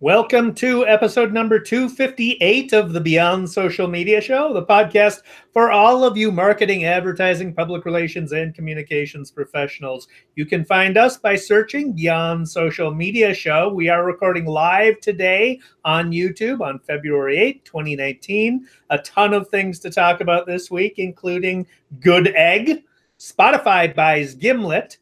Welcome to episode number 258 of the Beyond Social Media Show, the podcast for all of you marketing, advertising, public relations, and communications professionals. You can find us by searching Beyond Social Media Show. We are recording live today on YouTube on February 8th, 2019. A ton of things to talk about this week, including Good Egg, Spotify buys Gimlet,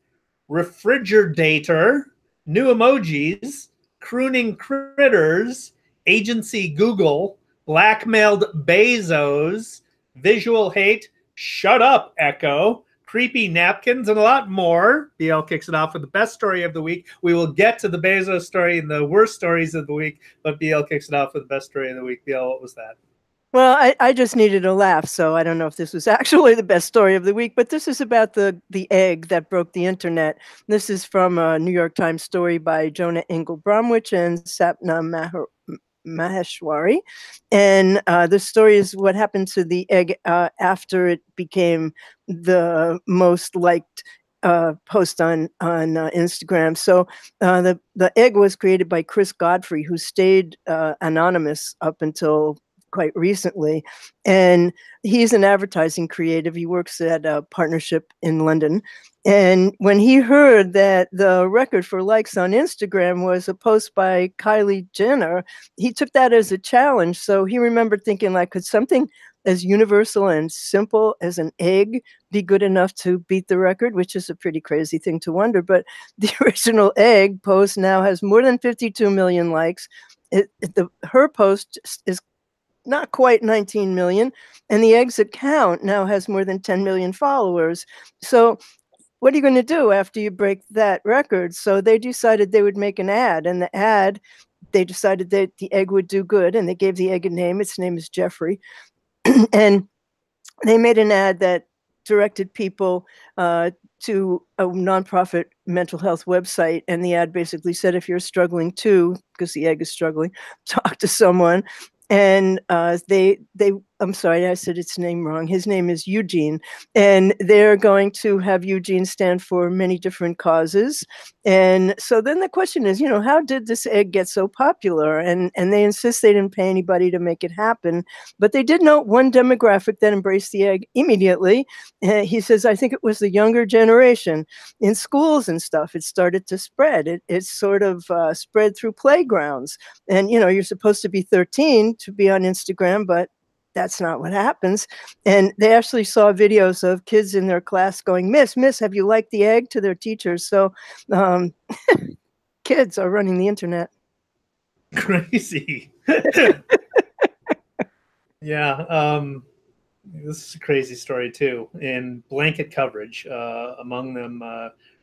Refrigerdating, new emojis, crooning critters, agency Google, blackmailed Bezos, visual hate, shut up Echo, creepy napkins, and a lot more. BL kicks it off with the best story of the week. We will get to the Bezos story and the worst stories of the week, but BL kicks it off with the best story of the week. BL, what was that? Well, I just needed a laugh, so I don't know if this was actually the best story of the week, but this is about the egg that broke the internet. This is from a New York Times story by Jonah Engel-Bromwich and Sapna Maheshwari. And the story is what happened to the egg after it became the most liked post on Instagram. So the egg was created by Chris Godfrey, who stayed anonymous up until quite recently, and he's an advertising creative. He works at a partnership in London, and when he heard that the record for likes on Instagram was a post by Kylie Jenner, he took that as a challenge. So he remembered thinking, like, could something as universal and simple as an egg be good enough to beat the record, which is a pretty crazy thing to wonder. But the original egg post now has more than 52 million likes. Her post is not quite 19 million, and the egg's account now has more than 10 million followers. So what are you going to do after you break that record? So they decided they would make an ad, and the ad, they decided that the egg would do good, and they gave the egg a name. Its name is Jeffrey. And they made an ad that directed people to a nonprofit mental health website, and the ad basically said, if you're struggling too, because the egg is struggling, talk to someone. And I'm sorry, I said its name wrong. His name is Eugene, and they're going to have Eugene stand for many different causes. And so then the question is, how did this egg get so popular? And they insist they didn't pay anybody to make it happen, but they did note one demographic that embraced the egg immediately. He says, I think it was the younger generation. In schools and stuff, it started to spread. It sort of spread through playgrounds. And, you're supposed to be 13 to be on Instagram, but that's not what happens. And they actually saw videos of kids in their class going, Miss, have you liked the egg, to their teachers. So kids are running the internet. Crazy. Yeah. This is a crazy story too. In blanket coverage, among them,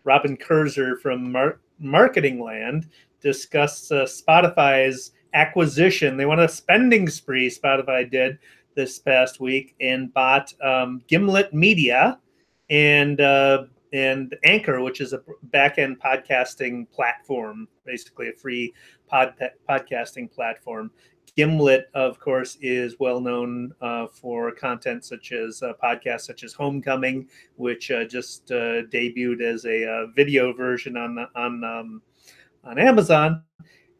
Robin Kurzer from Marketing Land discussed Spotify's acquisition. They won a spending spree, Spotify did this past week, and bought Gimlet Media and Anchor, which is a back-end podcasting platform, basically a free podcasting platform. Gimlet, of course, is well known for content such as podcasts such as Homecoming, which just debuted as a video version on Amazon,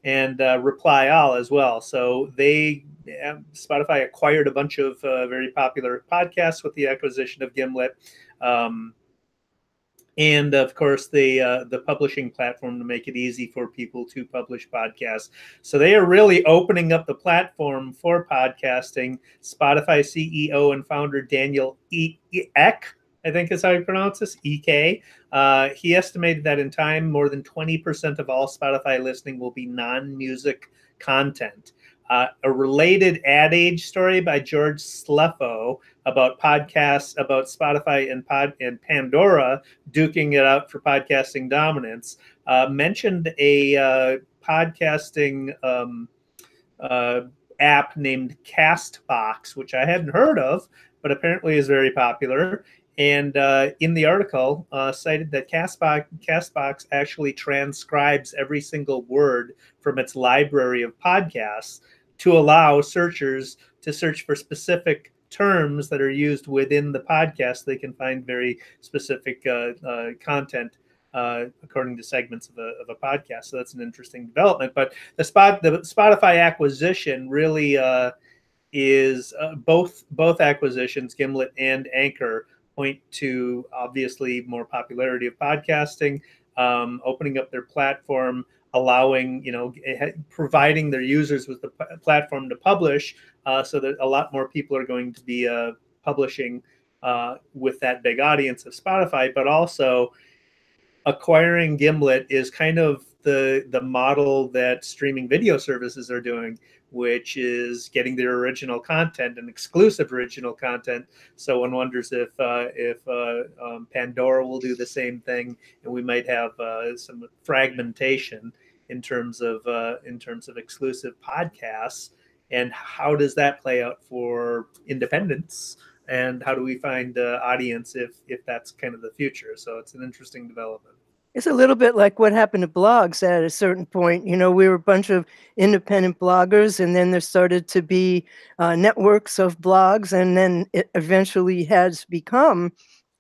and Reply All as well. So Spotify acquired a bunch of very popular podcasts with the acquisition of Gimlet. And of course, the publishing platform to make it easy for people to publish podcasts. So they are really opening up the platform for podcasting. Spotify CEO and founder Daniel Ek, I think is how you pronounce this, EK. He estimated that in time, more than 20% of all Spotify listening will be non-music content. A related Ad Age story by George Sleffo about podcasts, about Spotify and Pandora duking it out for podcasting dominance, mentioned a podcasting app named Castbox, which I hadn't heard of, but apparently is very popular. And in the article, cited that Castbox actually transcribes every single word from its library of podcasts to allow searchers to search for specific terms that are used within the podcast. They can find very specific content according to segments of a podcast. So that's an interesting development. But the Spotify acquisition really is both acquisitions, Gimlet and Anchor, point to obviously more popularity of podcasting, opening up their platform, allowing, providing their users with the platform to publish, so that a lot more people are going to be publishing with that big audience of Spotify. But also acquiring Gimlet is kind of the model that streaming video services are doing, which is getting their original content and exclusive original content. So one wonders if Pandora will do the same thing, and we might have some fragmentation in terms of exclusive podcasts. And how does that play out for independents? And how do we find audience if that's kind of the future? So it's an interesting development. It's a little bit like what happened to blogs at a certain point. We were a bunch of independent bloggers, and then there started to be networks of blogs, and then it eventually has become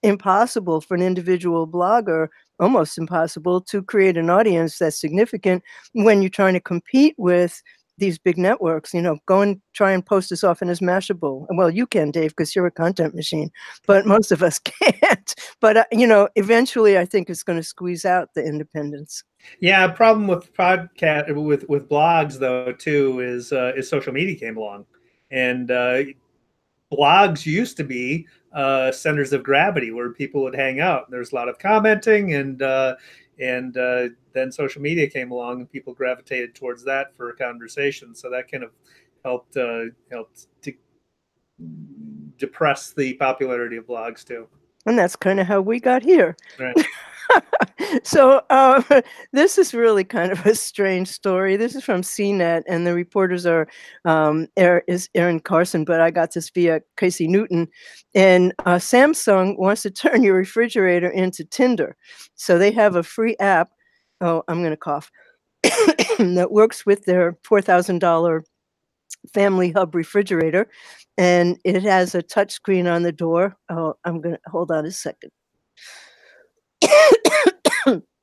impossible for an individual blogger, almost impossible, to create an audience that's significant when you're trying to compete with these big networks. Go and try and post as often as Mashable. Well, you can, Dave, because you're a content machine, but most of us can't. But eventually I think it's going to squeeze out the independents. Yeah, a problem with podcast with blogs though too is social media came along, and blogs used to be centers of gravity where people would hang out. There's a lot of commenting, and then social media came along, and people gravitated towards that for a conversation. So that kind of helped to depress the popularity of blogs too. And that's kind of how we got here. Right. So this is really kind of a strange story. This is from CNET, and the reporters are Aaron Carson, but I got this via Casey Newton. And Samsung wants to turn your refrigerator into Tinder. So they have a free app. Oh, I'm going to cough. That works with their $4,000 Family Hub refrigerator, and it has a touch screen on the door. Oh, I'm going to hold on a second.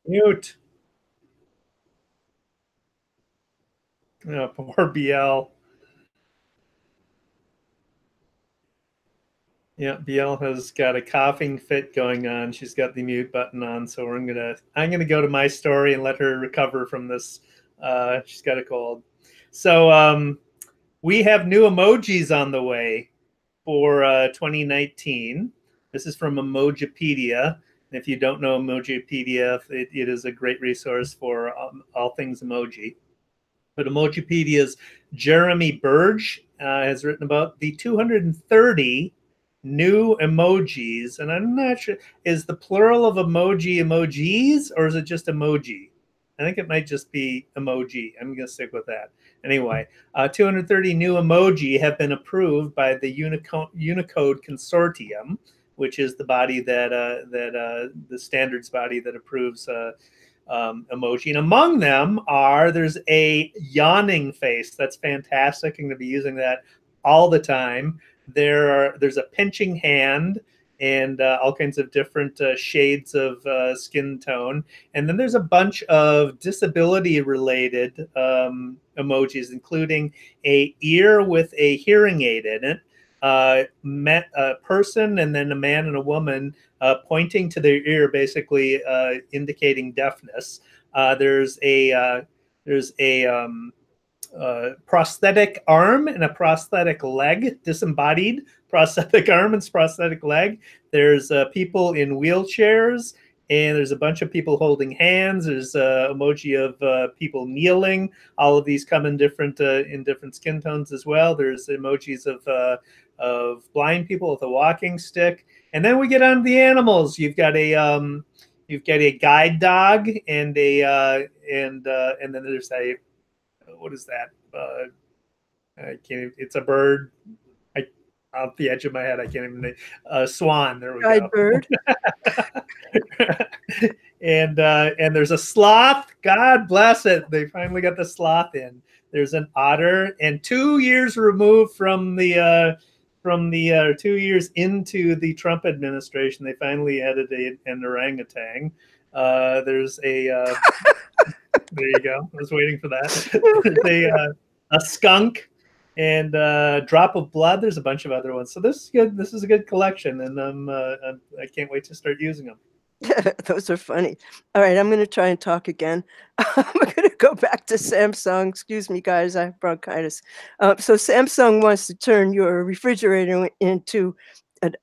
Mute. Oh, poor BL. Yeah, BL has got a coughing fit going on. She's got the mute button on, so I'm gonna go to my story and let her recover from this. She's got a cold. So we have new emojis on the way for 2019. This is from Emojipedia. If you don't know Emojipedia, it is a great resource for all things emoji. But Emojipedia's Jeremy Burge has written about the 230 new emojis. And I'm not sure, is the plural of emoji emojis, or is it just emoji? I think it might just be emoji. I'm going to stick with that. Anyway, 230 new emoji have been approved by the Unicode Consortium, which is the body that the standards body that approves emoji. And among them there's a yawning face. That's fantastic. I'm going to be using that all the time. There's a pinching hand, and all kinds of different shades of skin tone. And then there's a bunch of disability-related emojis, including a ear with a hearing aid in it, a person, and then a man and a woman pointing to their ear, basically indicating deafness. There's a prosthetic arm and a prosthetic leg, disembodied prosthetic arm and prosthetic leg. There's people in wheelchairs, and there's a bunch of people holding hands. There's an emoji of people kneeling. All of these come in different skin tones as well. There's emojis of blind people with a walking stick, and then we get on the animals. You've got a guide dog, and then there's a, what is that? I can't. It's a bird. Off the edge of my head, I can't even. Swan. There we go. Guide bird. And there's a sloth. God bless it. They finally got the sloth in. There's an otter, and 2 years removed from the 2 years into the Trump administration, they finally added an orangutan. There's a there you go. I was waiting for that. There's a skunk and drop of blood. There's a bunch of other ones. So this is good. This is a good collection, and I can't wait to start using them. Those are funny. All right, I'm going to try and talk again. I'm going to go back to Samsung. Excuse me, guys, I have bronchitis. So Samsung wants to turn your refrigerator into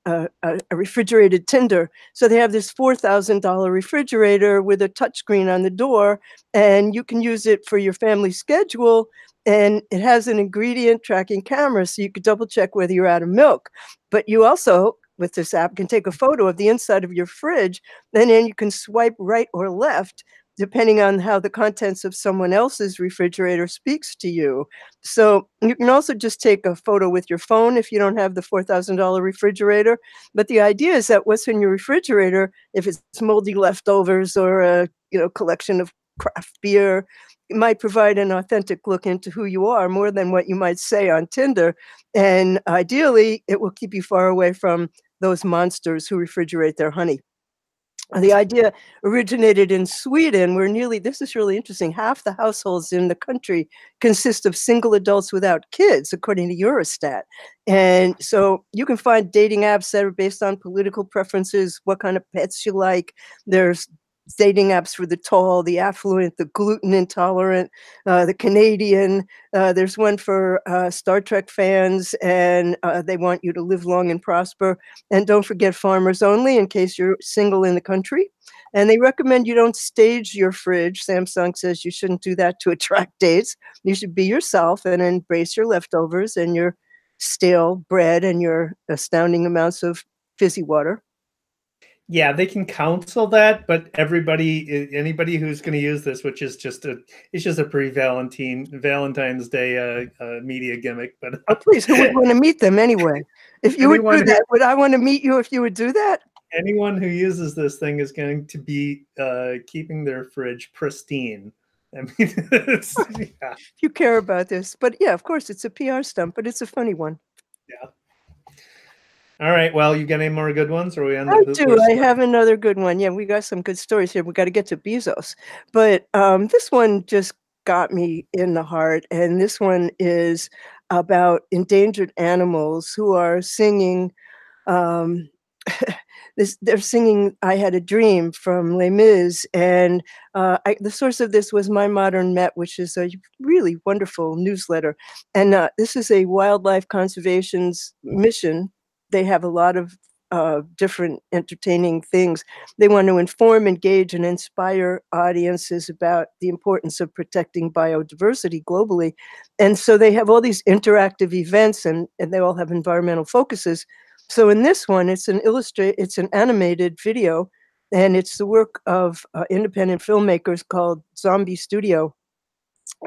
a refrigerated Tinder. So they have this $4,000 refrigerator with a touchscreen on the door, and you can use it for your family schedule. And it has an ingredient tracking camera, so you could double check whether you're out of milk. But you also, with this app, can take a photo of the inside of your fridge, and then you can swipe right or left depending on how the contents of someone else's refrigerator speaks to you. So you can also just take a photo with your phone if you don't have the $4,000 refrigerator. But the idea is that what's in your refrigerator, if it's moldy leftovers or a collection of craft beer, it might provide an authentic look into who you are more than what you might say on Tinder. And ideally, it will keep you far away from those monsters who refrigerate their honey. The idea originated in Sweden, where this is really interesting, half the households in the country consist of single adults without kids, according to Eurostat. And so you can find dating apps that are based on political preferences, what kind of pets you like. There's dating apps for the tall, the affluent, the gluten intolerant, the Canadian. There's one for Star Trek fans, and they want you to live long and prosper. And don't forget farmers only in case you're single in the country. And they recommend you don't stage your fridge. Samsung says you shouldn't do that to attract dates. You should be yourself and embrace your leftovers and your stale bread and your astounding amounts of fizzy water. Yeah, they can counsel that, but anybody who's going to use this, which is it's just a Valentine's Day media gimmick. But oh, please, who would want to meet them anyway? If you would do that, would I want to meet you if you would do that? Anyone who uses this thing is going to be keeping their fridge pristine. I mean, yeah. If you care about this, but yeah, of course, it's a PR stunt, but it's a funny one. Yeah. All right. Well, you got any more good ones, or we end? I do. I have another good one. Yeah, we got some good stories here. We got to get to Bezos, but this one just got me in the heart, and this one is about endangered animals who are singing. They're singing "I Had a Dream" from Les Mis, and the source of this was My Modern Met, which is a really wonderful newsletter. And this is a wildlife conservation's mission. They have a lot of different entertaining things. They want to inform, engage, and inspire audiences about the importance of protecting biodiversity globally. And so they have all these interactive events, and they all have environmental focuses. So in this one, it's an animated video, and it's the work of independent filmmakers called Zombie Studio.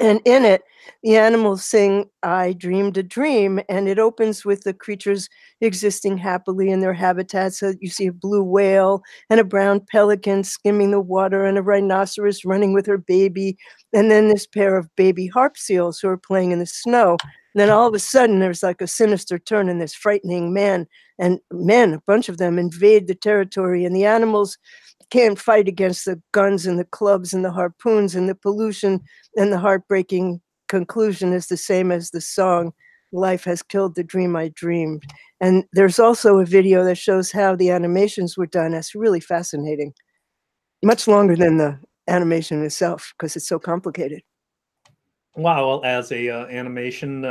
And in it, the animals sing, "I dreamed a dream," and it opens with the creatures existing happily in their habitat. So you see a blue whale and a brown pelican skimming the water and a rhinoceros running with her baby. And then this pair of baby harp seals who are playing in the snow. And then all of a sudden, there's like a sinister turn, and this frightening man and men, a bunch of them, invade the territory, and the animals can't fight against the guns and the clubs and the harpoons and the pollution, and the heartbreaking conclusion is the same as the song, "Life has killed the dream I dreamed." And there's also a video that shows how the animations were done. That's really fascinating. Much longer than the animation itself because it's so complicated. Wow. Well, as a animation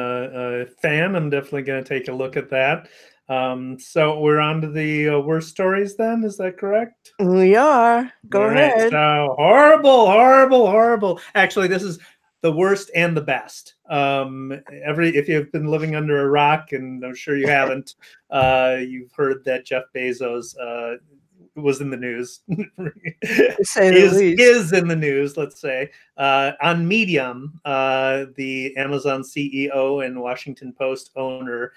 fan, I'm definitely going to take a look at that. So we're on to the worst stories then, is that correct? We are. Go ahead. So horrible. Actually, this is the worst and the best. If you've been living under a rock, and I'm sure you haven't, you've heard that Jeff Bezos was in the news. is in the news, let's say. On Medium, the Amazon CEO and Washington Post owner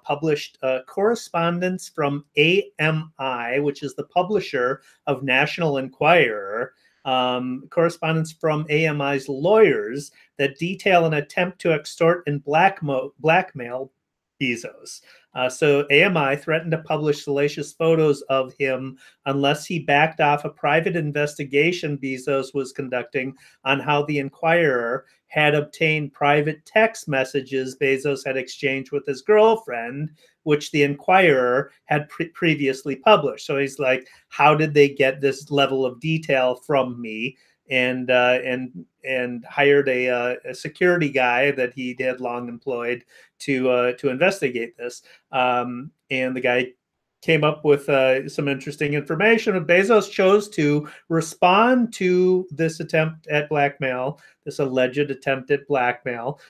published correspondence from AMI, which is the publisher of National Enquirer, correspondence from AMI's lawyers that detail an attempt to extort and blackmail Bezos. So AMI threatened to publish salacious photos of him unless he backed off a private investigation Bezos was conducting on how the Enquirer had obtained private text messages Bezos had exchanged with his girlfriend, which the Enquirer had previously published. So he's like, how did they get this level of detail from me? And hired a security guy that he had long employed to investigate this. And the guy came up with some interesting information. Bezos chose to respond to this attempt at blackmail, this alleged attempt at blackmail,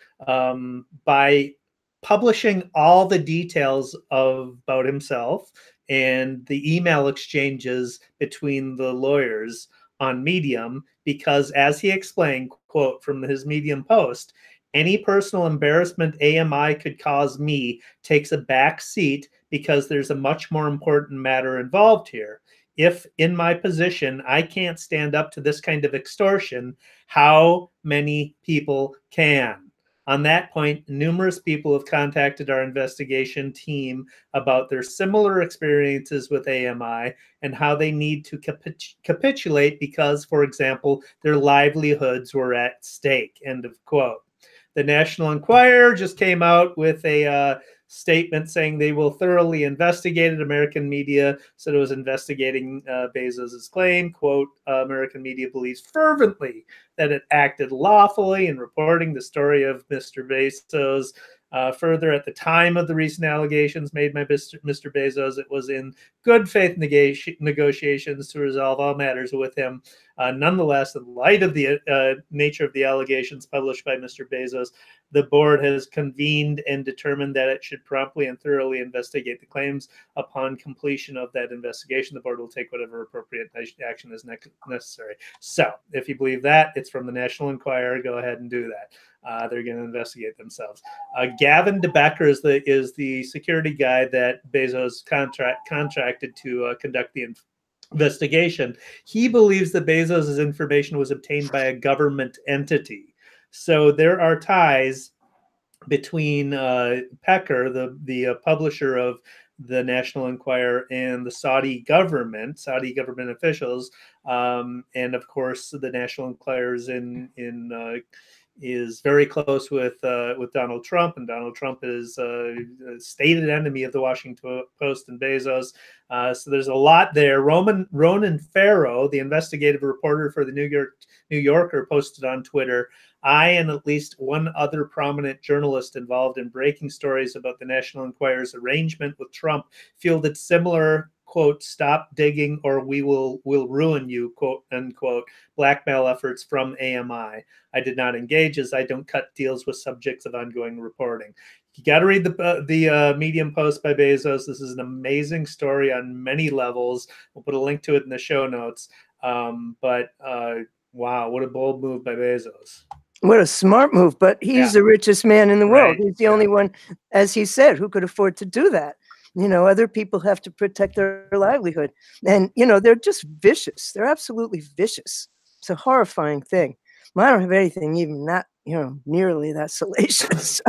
by publishing all the details about himself and the email exchanges between the lawyers on Medium, because as he explained, quote from his Medium post, any personal embarrassment AMI could cause me takes a back seat because there's a much more important matter involved here. If in my position I can't stand up to this kind of extortion, how many people can? On that point, numerous people have contacted our investigation team about their similar experiences with AMI and how they need to capitulate because, for example, their livelihoods were at stake, end of quote. The National Enquirer just came out with a statement saying they will thoroughly investigate it. American media said it was investigating Bezos' claim. Quote, American media believes fervently that it acted lawfully in reporting the story of Mr. Bezos. Further, at the time of the recent allegations made by Mr. Bezos, it was in good faith negotiations to resolve all matters with him. Nonetheless, in light of the nature of the allegations published by Mr. Bezos, the board has convened and determined that it should promptly and thoroughly investigate the claims. Upon completion of that investigation, the board will take whatever appropriate action is necessary. So if you believe that, it's from the National Enquirer. Go ahead and do that. They're going to investigate themselves. Gavin DeBecker is the security guy that Bezos contracted to conduct the investigation. He believes that Bezos' information was obtained by a government entity. So there are ties between Pecker, the publisher of the National Enquirer, and the Saudi government officials, and of course the National Enquirer is very close with Donald Trump, and Donald Trump is a stated enemy of the Washington Post and Bezos. So there's a lot there. Ronan Farrow, the investigative reporter for the New Yorker, posted on Twitter, I and at least one other prominent journalist involved in breaking stories about the National Enquirer's arrangement with Trump fielded similar, quote, stop digging or we will ruin you, quote, unquote, blackmail efforts from AMI. I did not engage as I don't cut deals with subjects of ongoing reporting. You got to read the Medium post by Bezos. This is an amazing story on many levels. We'll put a link to it in the show notes. Wow, what a bold move by Bezos. What a smart move, but he's the richest man in the world. He's the only one, as he said, who could afford to do that. You know, other people have to protect their livelihood. And, you know, they're just vicious. They're absolutely vicious. It's a horrifying thing. Well, I don't have anything even that, you know, nearly that salacious.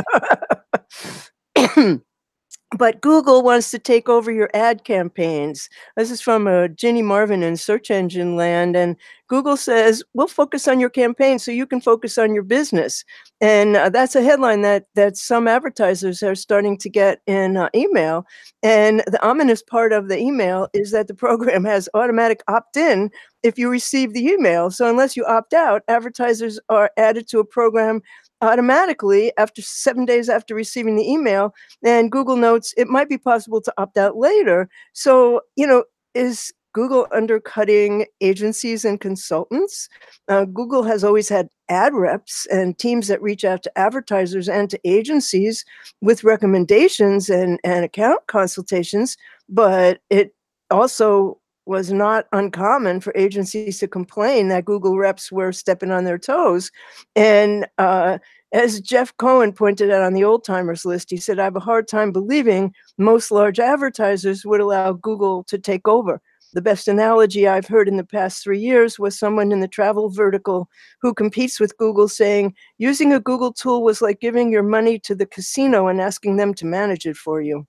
But Google wants to take over your ad campaigns. This is from Ginny Marvin in Search Engine Land. And Google says, we'll focus on your campaign so you can focus on your business. And that's a headline that some advertisers are starting to get in email. And the ominous part of the email is that the program has automatic opt-in if you receive the email. So unless you opt out, advertisers are added to a program automatically after 7 days after receiving the email. And Google notes it might be possible to opt out later. So, you know, is Google undercutting agencies and consultants? Google has always had ad reps and teams that reach out to advertisers and to agencies with recommendations and account consultations, but it also was not uncommon for agencies to complain that Google reps were stepping on their toes. And as Jeff Cohen pointed out on the Old Timers list, he said, I have a hard time believing most large advertisers would allow Google to take over. The best analogy I've heard in the past 3 years was someone in the travel vertical who competes with Google saying, using a Google tool was like giving your money to the casino and asking them to manage it for you.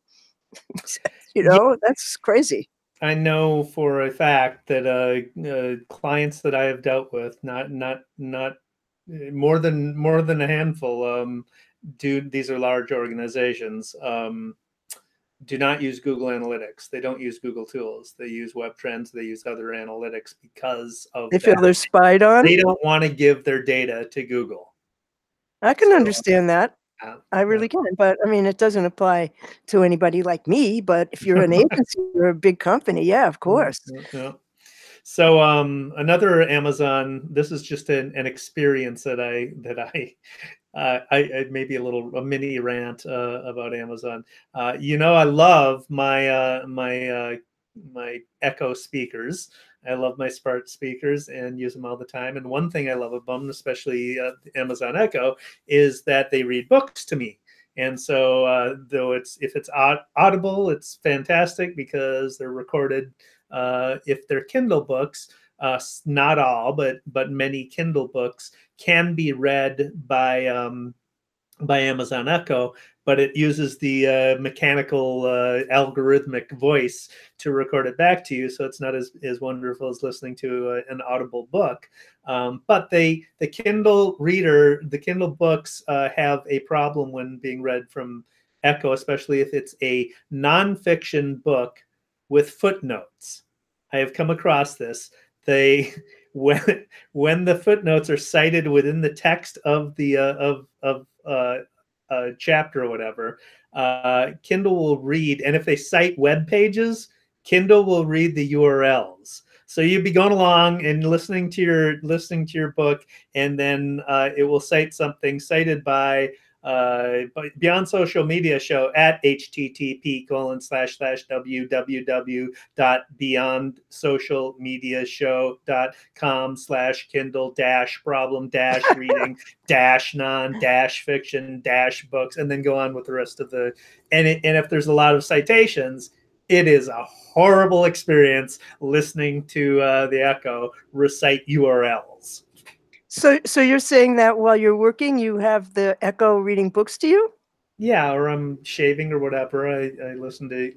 You know, that's crazy. I know for a fact that clients that I have dealt with, not more than a handful, these are large organizations, do not use Google Analytics. They don't use Google Tools. They use Web Trends. They use other analytics because of They feel that. they're spied on. They don't want to give their data to Google. I can understand that. Uh, I really can, but I mean, it doesn't apply to anybody like me. But if you're an agency or a big company, yeah, of course. yeah. So another Amazon. This is just an experience that I maybe a mini rant about Amazon. I love my Echo speakers. I love my smart speakers and use them all the time. And one thing I love about them, especially Amazon Echo, is that they read books to me. And so, if it's audible, it's fantastic because they're recorded. If they're Kindle books, not all, but many Kindle books can be read by Amazon Echo, but it uses the mechanical algorithmic voice to record it back to you, so it's not as wonderful as listening to an audible book. But the Kindle reader, the Kindle books have a problem when being read from Echo, especially if it's a nonfiction book with footnotes. I have come across this. When the footnotes are cited within the text of the chapter or whatever, Kindle will read, and if they cite web pages, Kindle will read the URLs. So you'd be going along and listening to your book, and then it will cite something cited by Beyond Social Media Show at http://www.beyondsocialmedia.com/kindle-problem-reading-non-fiction-books, and then go on with the rest of the, and if there's a lot of citations, it is a horrible experience listening to the Echo recite URLs. So you're saying that while you're working, you have the Echo reading books to you? Yeah, or I'm shaving or whatever. I listen to,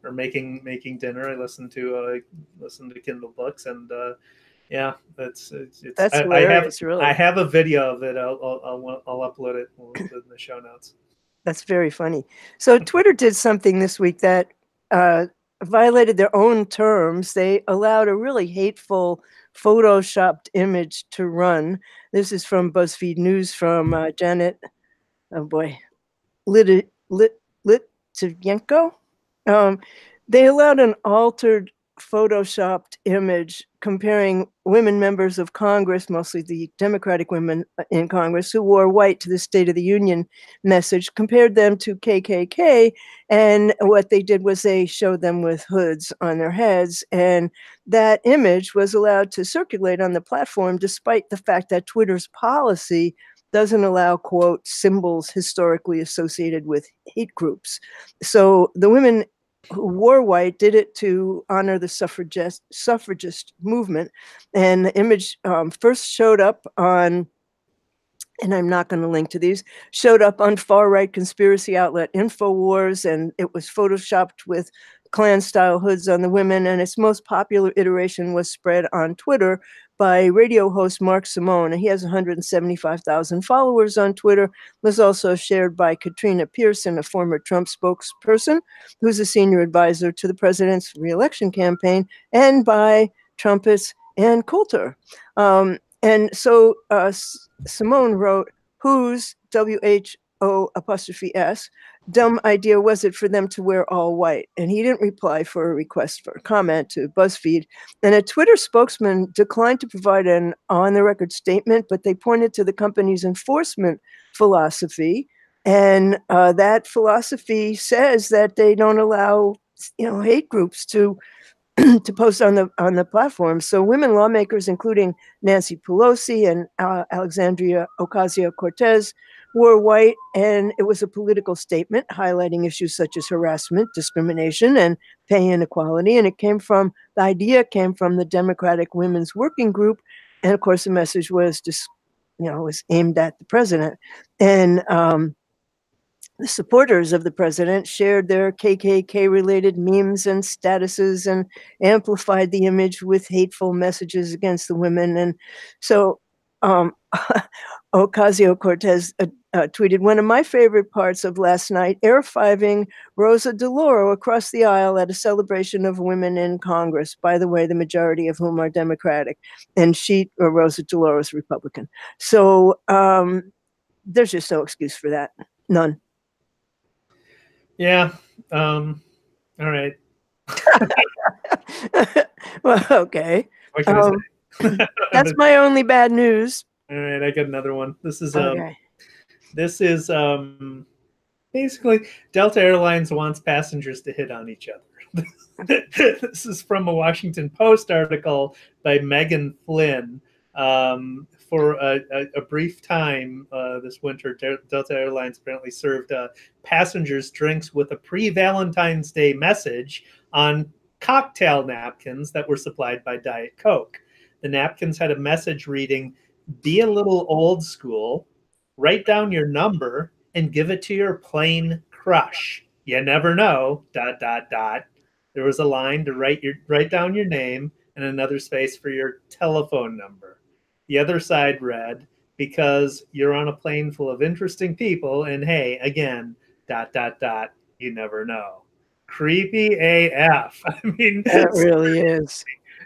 or making dinner. I listen to Kindle books, and yeah, it's That's hilarious, really. I have a video of it. I'll upload it in the show notes. That's very funny. So Twitter did something this week that violated their own terms. They allowed a really hateful photoshopped image to run. This is from BuzzFeed News from Janet, oh boy, Litvinenko. They allowed an altered photoshopped image comparing women members of Congress, mostly the Democratic women in Congress, who wore white to the State of the Union message, compared them to KKK. And what they did was they showed them with hoods on their heads. And that image was allowed to circulate on the platform, despite the fact that Twitter's policy doesn't allow, quote, symbols historically associated with hate groups. So the women who wore white did it to honor the suffragist movement. And the image first showed up on, and I'm not going to link to these, showed up on far-right conspiracy outlet InfoWars, and it was photoshopped with Klan-style hoods on the women, and its most popular iteration was spread on Twitter by radio host Mark Simone. And he has 175,000 followers on Twitter. It was also shared by Katrina Pearson, a former Trump spokesperson, who's a senior advisor to the president's reelection campaign, and by Trumpists and Coulter. And so Simone wrote, whose, WHO''S, dumb idea was it for them to wear all white? And he didn't reply for a request for a comment to BuzzFeed. And a Twitter spokesman declined to provide an on-the-record statement, but they pointed to the company's enforcement philosophy. And that philosophy says that they don't allow, hate groups to post on the platform. So women lawmakers, including Nancy Pelosi and Alexandria Ocasio-Cortez, wore white, and it was a political statement highlighting issues such as harassment, discrimination, and pay inequality. And the idea came from the Democratic Women's Working Group. And of course, the message was was aimed at the president. And The supporters of the president shared their KKK-related memes and statuses and amplified the image with hateful messages against the women. And so Ocasio-Cortez tweeted, "One of my favorite parts of last night, air-fiving Rosa DeLauro across the aisle at a celebration of women in Congress. By the way, the majority of whom are Democratic." And Rosa DeLauro is Republican. So there's just no excuse for that. None. Yeah. All right. Well, okay. What can I say? That's my only bad news. All right, I got another one. This is Okay. Basically Delta Airlines wants passengers to hit on each other. This is from a Washington Post article by Megan Flynn. For a brief time this winter, Delta Airlines apparently served passengers drinks with a pre-Valentine's Day message on cocktail napkins that were supplied by Diet Coke. The napkins had a message reading, "Be a little old school, write down your number, and give it to your plain crush. You never know, ... There was a line to write down your name and another space for your telephone number. The other side read, "Because you're on a plane full of interesting people, and hey, again, ... You never know." Creepy AF. I mean, that really is.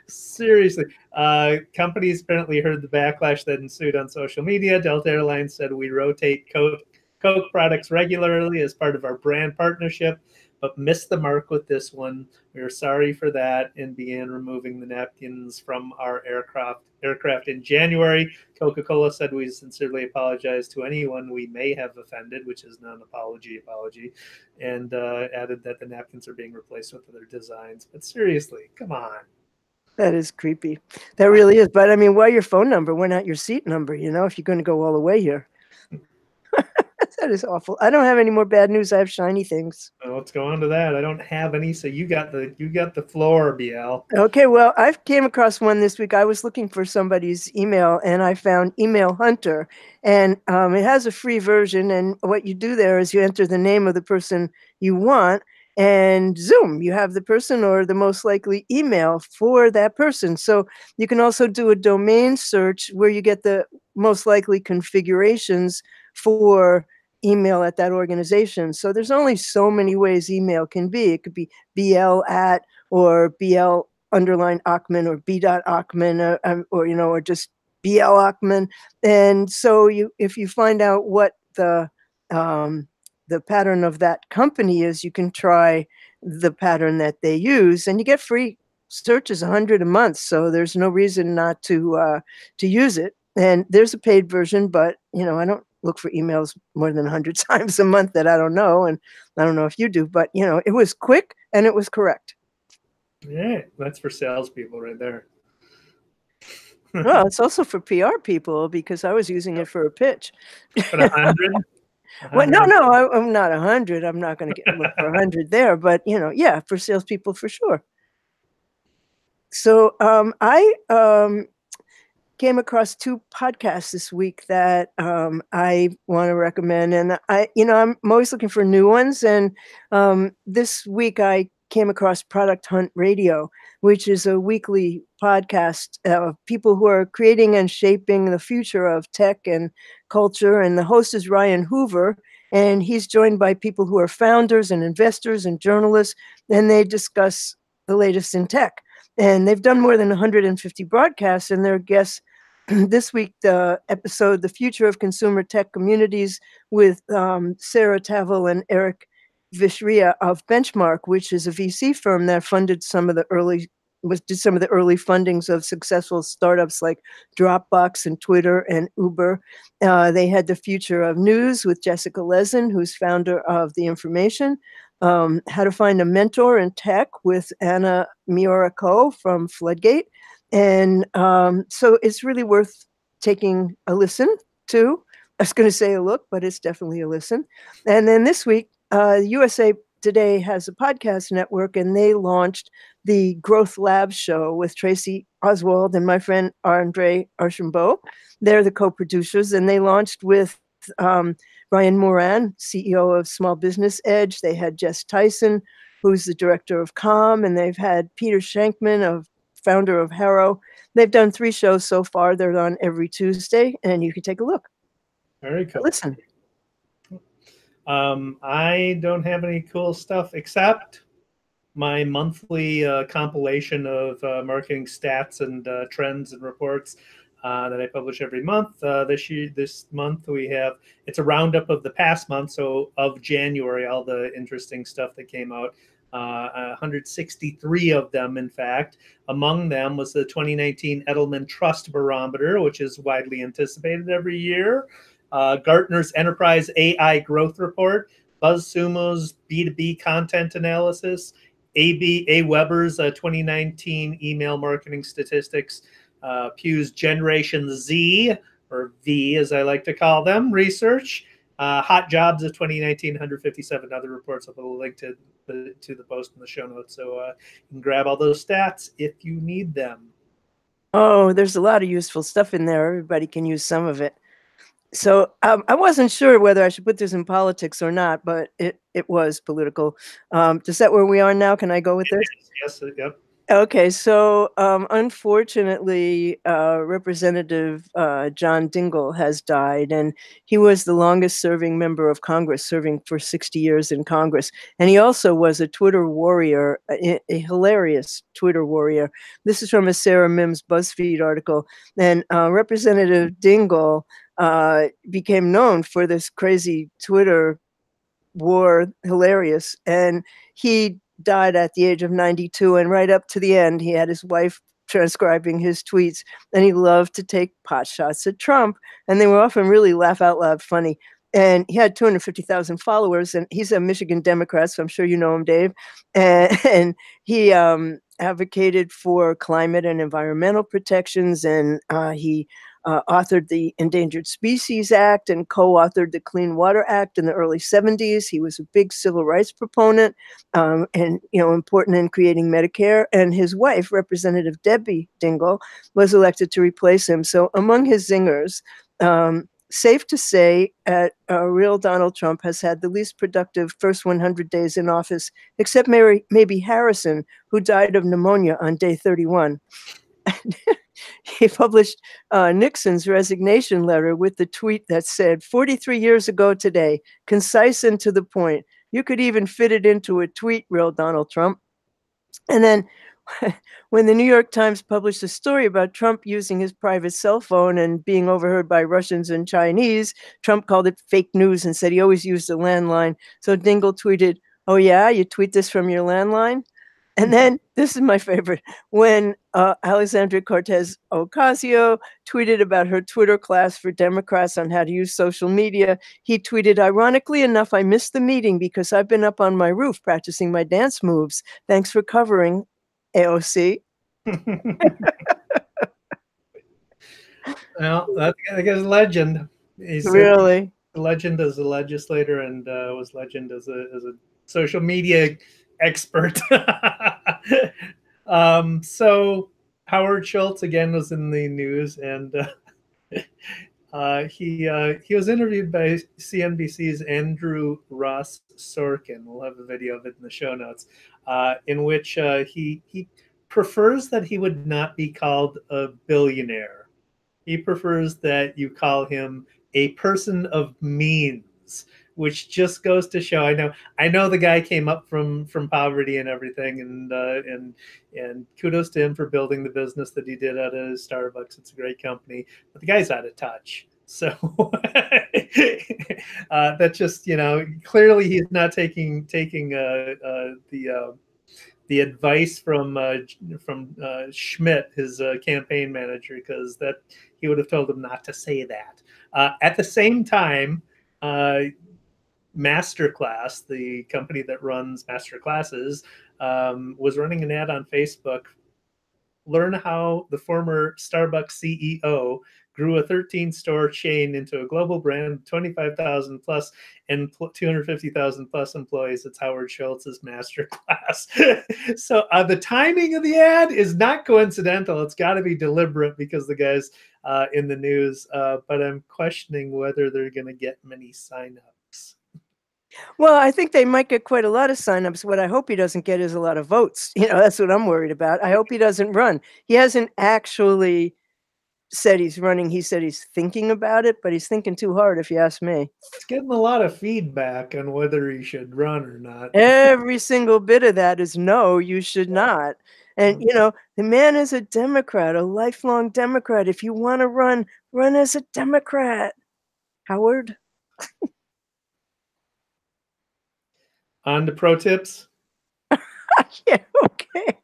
Seriously. Companies apparently heard the backlash that ensued on social media. Delta Airlines said, "We rotate Coke products regularly as part of our brand partnership, but missed the mark with this one. We are sorry for that and began removing the napkins from our aircraft in January." Coca-Cola said, "We sincerely apologize to anyone we may have offended," which is not an apology, and added that the napkins are being replaced with other designs. But seriously, come on. That is creepy. That really is. But I mean, why your phone number? Why not your seat number? You know, if you're going to go all the way here. That is awful. I don't have any more bad news. I have shiny things. Well, let's go on to that. I don't have any, so you got the floor, BL. Okay, well, I came across one this week. I was looking for somebody's email, and I found Email Hunter, and it has a free version. And what you do there is you enter the name of the person you want, and zoom, you have the person or the most likely email for that person. So you can also do a domain search where you get the most likely configurations for email at that organization. So there's only so many ways email can be. It could be BL at, or BL _Ochman, or B. Ochman, or just BL Ochman. And so if you find out what the pattern of that company is, you can try the pattern that they use, and you get free searches, 100 a month. So there's no reason not to use it. And there's a paid version, but I don't look for emails more than 100 times a month that I don't know, and I don't know if you do, but it was quick and it was correct. Yeah, that's for salespeople right there. Well, it's also for PR people, because I was using it for a pitch. But 100? Well, no, I'm not 100. I'm not going to look for 100 there, but yeah, for salespeople for sure. So I came across 2 podcasts this week that I want to recommend, and I'm always looking for new ones. And this week I came across Product Hunt Radio, which is a weekly podcast of people who are creating and shaping the future of tech and culture. And the host is Ryan Hoover, and he's joined by people who are founders and investors and journalists, and they discuss the latest in tech. And they've done more than 150 broadcasts, and their guests this week, the episode, "The Future of Consumer Tech Communities," with Sarah Tavel and Eric Vishria of Benchmark, which is a VC firm that funded did some of the early fundings of successful startups like Dropbox and Twitter and Uber. They had "The Future of News" with Jessica Lesin, who's founder of The Information. "How to Find a Mentor in Tech" with Anna Miura-Ko from Floodgate. And so it's really worth taking a listen to. I was going to say a look, but it's definitely a listen. And then this week, USA Today has a podcast network, and they launched the Growth Lab show with Tracy Oswald and my friend Andre Archambault. They're the co-producers, and they launched with Ryan Moran, CEO of Small Business Edge. They had Jess Tyson, who's the director of Calm, and they've had Peter Shankman, founder of Harrow. They've done 3 shows so far. They're on every Tuesday, and you can take a look. Very cool. Listen. I don't have any cool stuff except my monthly compilation of marketing stats and trends and reports that I publish every month. This month it's a roundup of the past month, so of January, all the interesting stuff that came out. 163 of them, in fact. Among them was the 2019 Edelman Trust Barometer, which is widely anticipated every year. Gartner's Enterprise AI Growth Report, BuzzSumo's B2B content analysis, Weber's 2019 email marketing statistics, Pew's Generation Z, or V as I like to call them, research, Hot Jobs of 2019, 157 other reports. I'll put a link to the post in the show notes, so you can grab all those stats if you need them. Oh, there's a lot of useful stuff in there. Everybody can use some of it. So I wasn't sure whether I should put this in politics or not, but it was political. Is that where we are now? Can I go with this? Yes, yep. Okay, so unfortunately, Representative John Dingell has died, and he was the longest serving member of Congress, serving for 60 years in Congress. And he also was a Twitter warrior, a hilarious Twitter warrior. This is from a Sarah Mims BuzzFeed article. And Representative Dingell became known for this crazy Twitter war, hilarious. And he died at the age of 92, and right up to the end, he had his wife transcribing his tweets, and he loved to take pot shots at Trump, and they were often really laugh out loud funny. And he had 250,000 followers, and he's a Michigan Democrat, so I'm sure you know him, Dave. And he advocated for climate and environmental protections, and he authored the Endangered Species Act and co-authored the Clean Water Act in the early 70s. He was a big civil rights proponent, and important in creating Medicare. And his wife, Representative Debbie Dingell, was elected to replace him. So among his zingers, safe to say, real Donald Trump has had the least productive first 100 days in office, except maybe Harrison, who died of pneumonia on day 31. He published Nixon's resignation letter with the tweet that said, 43 years ago today, concise and to the point. You could even fit it into a tweet, real Donald Trump. And then when the New York Times published a story about Trump using his private cell phone and being overheard by Russians and Chinese, Trump called it fake news and said he always used a landline. So Dingell tweeted, "Oh yeah, you tweet this from your landline?" And then, this is my favorite, when Alexandria Cortez-Ocasio tweeted about her Twitter class for Democrats on how to use social media, he tweeted, "Ironically enough, I missed the meeting because I've been up on my roof practicing my dance moves. Thanks for covering, AOC." Well, that's I guess legend. He's really a legend as a legislator, and was legend as a social media expert. So Howard Schultz again was in the news, and he was interviewed by CNBC's Andrew Ross Sorkin. We'll have a video of it in the show notes, in which he prefers that he would not be called a billionaire. He prefers that you call him a person of means, which just goes to show. I know the guy came up from poverty and everything, and kudos to him for building the business that he did out of Starbucks. It's a great company, but the guy's out of touch. So that's just, clearly he's not taking the advice from Schmidt, his campaign manager, because that he would have told him not to say that. At the same time, Masterclass, the company that runs Masterclasses, was running an ad on Facebook. Learn how the former Starbucks CEO grew a 13-store chain into a global brand, 25,000 plus and 250,000 plus employees. It's Howard Schultz's Masterclass. So the timing of the ad is not coincidental. It's got to be deliberate, because the guy's in the news, but I'm questioning whether they're going to get many signups. Well, I think they might get quite a lot of signups. What I hope he doesn't get is a lot of votes. That's what I'm worried about. I hope he doesn't run. He hasn't actually said he's running. He said he's thinking about it, but he's thinking too hard, if you ask me. It's getting a lot of feedback on whether he should run or not. Every single bit of that is no, you should not. And, the man is a Democrat, a lifelong Democrat. If you want to run as a Democrat. Howard? On to pro tips. Yeah, okay.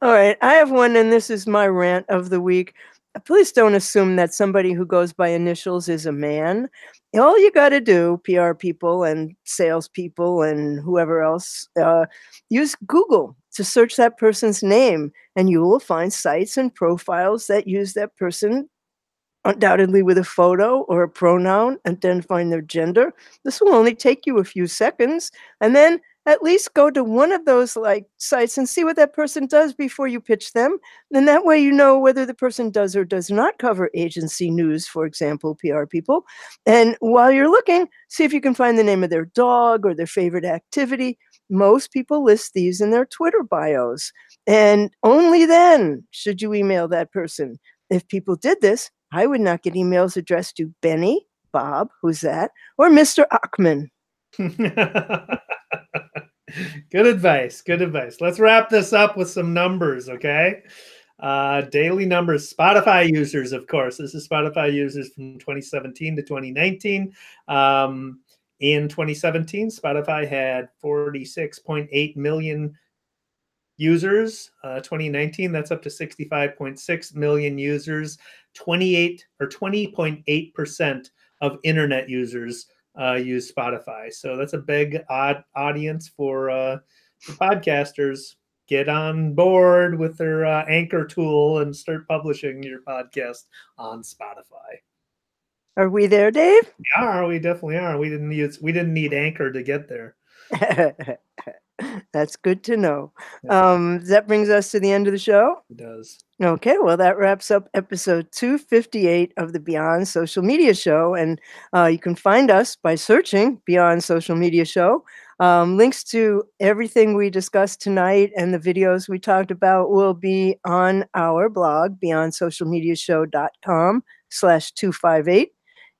All right, I have one, and this is my rant of the week. Please don't assume that somebody who goes by initials is a man. All you got to do, PR people and salespeople and whoever else, use Google to search that person's name, and you will find sites and profiles that use that person undoubtedly with a photo or a pronoun, identifying their gender. This will only take you a few seconds, and then at least go to one of those sites and see what that person does before you pitch them. And that way you know whether the person does or does not cover agency news, for example, PR people. And while you're looking, see if you can find the name of their dog or their favorite activity. Most people list these in their Twitter bios. And only then should you email that person. If people did this, I would not get emails addressed to Benny, Bob, who's that, or Mr. Ochman. Good advice. Good advice. Let's wrap this up with some numbers, okay? Daily numbers. Spotify users, of course. This is Spotify users from 2017 to 2019. In 2017, Spotify had 46.8 million users. 2019, that's up to 65.6 million users. 20.8% of internet users use Spotify. So that's a big audience for podcasters. Get on board with their Anchor tool and start publishing your podcast on Spotify. Are we there, Dave? We are. We definitely are. We didn't need Anchor to get there. That's good to know. That brings us to the end of the show. It does. Okay, well, that wraps up episode 258 of the Beyond Social Media Show. And you can find us by searching Beyond Social Media Show. Links to everything we discussed tonight and the videos we talked about will be on our blog, beyondsocialmediashow.com/258.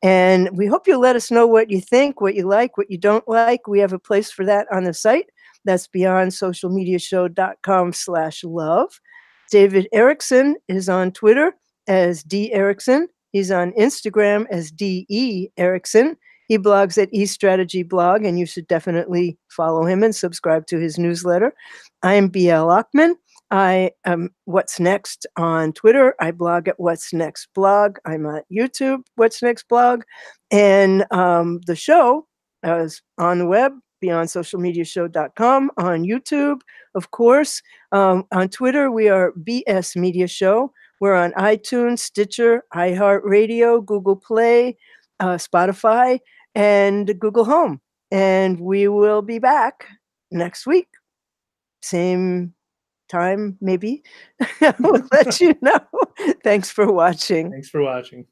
And we hope you'll let us know what you think, what you like, what you don't like. We have a place for that on the site. That's beyondsocialmediashow.com/love. David Erickson is on Twitter as D. Erickson. He's on Instagram as DE Erickson. He blogs at eStrategy Blog, and you should definitely follow him and subscribe to his newsletter. I am BL Ochman. I am What's Next on Twitter. I blog at What's Next Blog. I'm at YouTube, What's Next Blog. And the show is on the web, beyondsocialmediashow.com, on YouTube, of course. On Twitter, we are BS Media Show. We're on iTunes, Stitcher, iHeartRadio, Google Play, Spotify, and Google Home. And we will be back next week. Same time, maybe. We'll let you know. Thanks for watching. Thanks for watching.